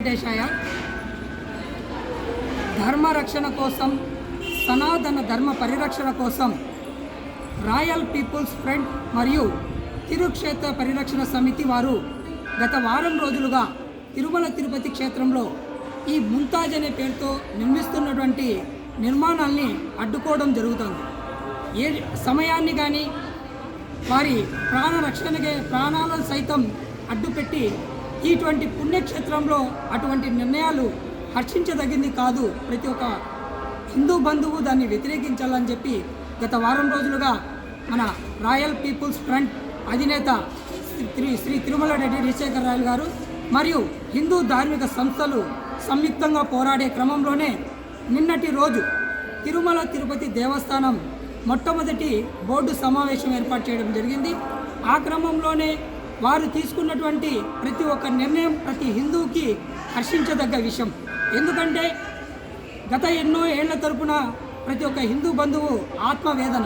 వెంకటేశాయ ధర్మ రక్షణ కోసం సనాతన ధర్మ పరిరక్షణ కోసం రాయల్ పీపుల్స్ ఫ్రంట్ మరియు తిరుక్షేత్ర పరిరక్షణ సమితి వారు గత వారం రోజులుగా తిరుమల తిరుపతి క్షేత్రంలో ఈ ముంతాజ్ అనే పేరుతో నిర్మిస్తున్నటువంటి నిర్మాణాల్ని అడ్డుకోవడం జరుగుతుంది. ఏ సమయాన్ని కానీ వారి ప్రాణాలను సైతం అడ్డుపెట్టి ఇటువంటి పుణ్యక్షేత్రంలో అటువంటి నిర్ణయాలు హర్షించదగింది కాదు. ప్రతి ఒక్క హిందూ బంధువు దాన్ని వ్యతిరేకించాలని చెప్పి గత వారం రోజులుగా మన రాయల్ పీపుల్స్ ఫ్రంట్ అధినేత శ్రీ తిరుమల రెడ్డి రిషేఖర్ రాయల్ గారు మరియు హిందూ ధార్మిక సంస్థలు సంయుక్తంగా పోరాడే క్రమంలోనే నిన్నటి రోజు తిరుమల తిరుపతి దేవస్థానం మొట్టమొదటి బోర్డు సమావేశం ఏర్పాటు చేయడం జరిగింది. ఆ క్రమంలోనే వారు తీసుకున్నటువంటి ప్రతి ఒక్క నిర్ణయం ప్రతి హిందువుకి హర్షించదగ్గ విషయం. ఎందుకంటే గత ఎన్నో ఏళ్ల తరపున ప్రతి ఒక్క హిందూ బంధువు ఆత్మవేదన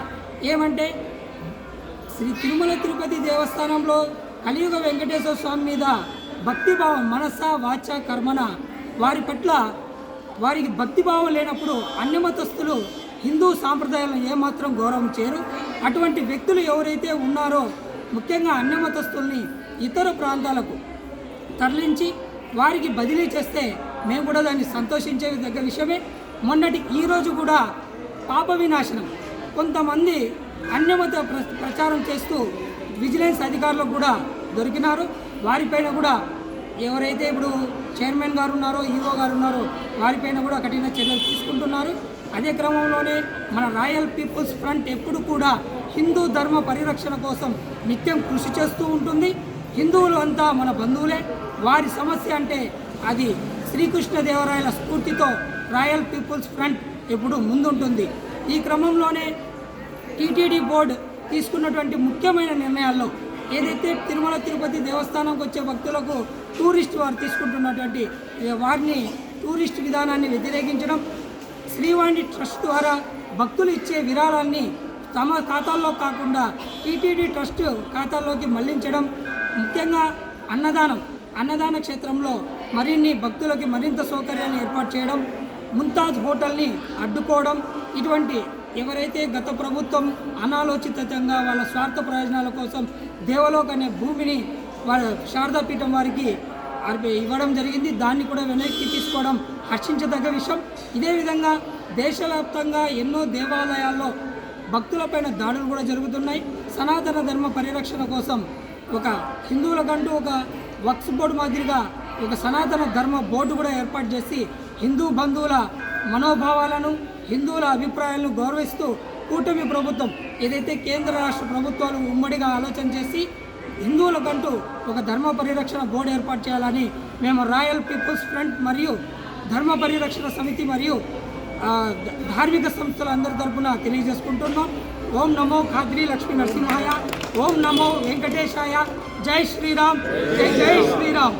ఏమంటే శ్రీ తిరుమల తిరుపతి దేవస్థానంలో కలియుగ వెంకటేశ్వర స్వామి మీద భక్తిభావం మనస వాచ కర్మన వారి పట్ల వారికి భక్తిభావం లేనప్పుడు అన్యమతస్థులు హిందూ సాంప్రదాయాలను ఏమాత్రం గౌరవం చేయరు. అటువంటి వ్యక్తులు ఎవరైతే ఉన్నారో ముఖ్యంగా అన్యమతస్థుల్ని ఇతర ప్రాంతాలకు తరలించి వారికి బదిలీ చేస్తే మేము కూడా దాన్ని సంతోషించే దగ్గర విషయమే. మొన్నటి ఈరోజు కూడా పాప వినాశనం కొంతమంది అన్యమత ప్రచారం చేస్తూ విజిలెన్స్ అధికారులకు కూడా దొరికినారు. వారిపైన కూడా ఎవరైతే ఇప్పుడు చైర్మన్ గారు ఉన్నారో ఈఓ గారు ఉన్నారో వారిపైన కూడా కఠిన చర్యలు తీసుకుంటున్నారు. అదే క్రమంలోనే మన రాయల్ పీపుల్స్ ఫ్రంట్ ఎప్పుడు కూడా హిందూ ధర్మ పరిరక్షణ కోసం నిత్యం కృషి చేస్తూ ఉంటుంది. హిందువులు అంతా మన బంధువులే. వారి సమస్య అంటే అది శ్రీకృష్ణదేవరాయల స్ఫూర్తితో రాయల్ పీపుల్స్ ఫ్రంట్ ఎప్పుడు ముందుంటుంది. ఈ క్రమంలోనే టీటీడీ బోర్డు తీసుకున్నటువంటి ముఖ్యమైన నిర్ణయాల్లో ఏదైతే తిరుమల తిరుపతి దేవస్థానంకి వచ్చే భక్తులకు టూరిస్ట్ వారు తీసుకుంటున్నటువంటి వారిని టూరిస్ట్ విధానాన్ని వ్యతిరేకించడం, శ్రీవాణి ట్రస్ట్ ద్వారా భక్తులు ఇచ్చే విరాళాన్ని తమ ఖాతాల్లో కాకుండా టీటీడీ ట్రస్ట్ ఖాతాల్లోకి మళ్లించడం, ముఖ్యంగా అన్నదాన క్షేత్రంలో మరిన్ని భక్తులకి మరింత సౌకర్యాన్ని ఏర్పాటు చేయడం, ముంతాజ్ హోటల్ని అడ్డుకోవడం, ఇటువంటి ఎవరైతే గత ప్రభుత్వం అనాలోచితంగా వాళ్ళ స్వార్థ ప్రయోజనాల కోసం దేవలోక్ అనే భూమిని వాళ్ళ శారదాపీఠం వారికి ఇవ్వడం జరిగింది. దాన్ని కూడా వెనక్కి తీసుకోవడం హర్షించదగ్గ విషయం. ఇదే విధంగా దేశవ్యాప్తంగా ఎన్నో దేవాలయాల్లో భక్తులపైన దాడులు కూడా జరుగుతున్నాయి. సనాతన ధర్మ పరిరక్షణ కోసం ఒక హిందువులకంటూ ఒక వక్ఫ్ బోర్డు మాదిరిగా ఒక సనాతన ధర్మ బోర్డు కూడా ఏర్పాటు చేసి హిందూ బంధువుల మనోభావాలను హిందువుల అభిప్రాయాలను గౌరవిస్తూ కూటమి ప్రభుత్వం ఏదైతే కేంద్ర రాష్ట్ర ప్రభుత్వాలు ఉమ్మడిగా ఆలోచన చేసి హిందువులకంటూ ఒక ధర్మ పరిరక్షణ బోర్డు ఏర్పాటు చేయాలని మేము రాయల్ పీపుల్స్ ఫ్రంట్ మరియు ధర్మ పరిరక్షణ సమితి మరియు ధార్మిక సంస్థల అందరి తరపున తెలియజేసుకుంటున్నాం. ఓం నమో ఖాద్రి లక్ష్మీ నరసింహాయ, ఓం నమో వెంకటేశాయ, జై శ్రీరామ్, జై జై శ్రీరామ్.